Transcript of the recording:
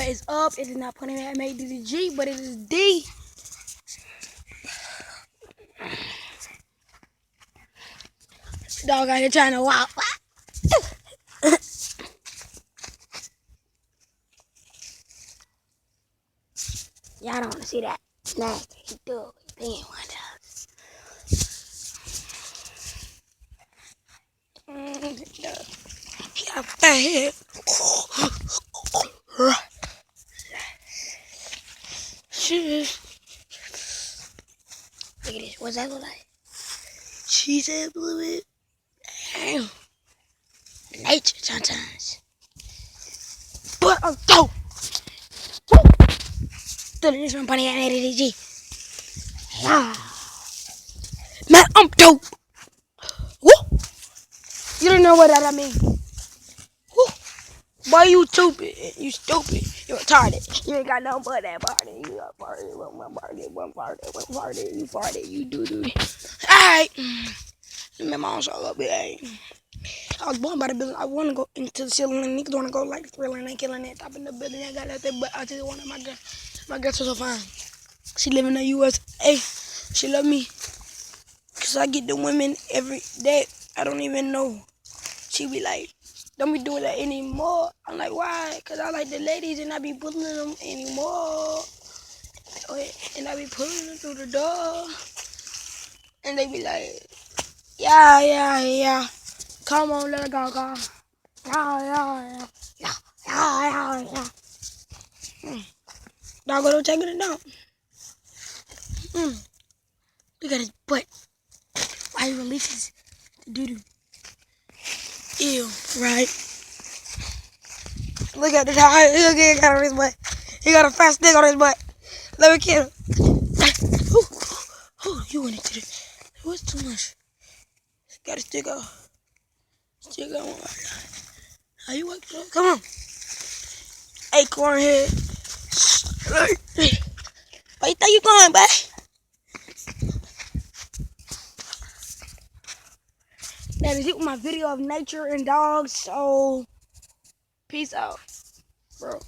What is up? It is not Punny that made the G, but it is D. Dog out here trying to wow. Y'all don't want to see that. Nasty. He do. He ain't one of those. He got a fat head. Look at this. What's that look like? She said blue it. Damn. Nature sometimes. But I'm dope. Still in this one, Punny that made the G. Yeah. Man, I'm dope. Woo. You don't know what that means. Woo. Boy, you stupid. You stupid. You retarded. You ain't got no but that party. You got party, one party. You farted. You do. Alright. My mom's all up here. I was born by the building. I want to go into the ceiling and niggas want to go like Thriller and they killing that top in the building. I got nothing, but I just wanted my girl. My girl's so fine. She live in the USA. She love me. Cause I get the women every day. I don't even know. She be like, don't be doing that anymore. I'm like, why? Cause I like the ladies and I be pulling them anymore. And I be pulling them through the door. And they be like, yeah. Come on, let her go. Yeah. Dog, go taking it down. Look at his butt. Why he releases the doo-doo. Ew, right? Look at this. Look at got on his butt. He got a fat stick on his butt. Let me kill him. You went into the... What's too much? Got a stick out. Stick out. How you work? Come on. Acorn head. Where you think you going, boy? That is it with my video of nature and dogs. So, peace out, bro.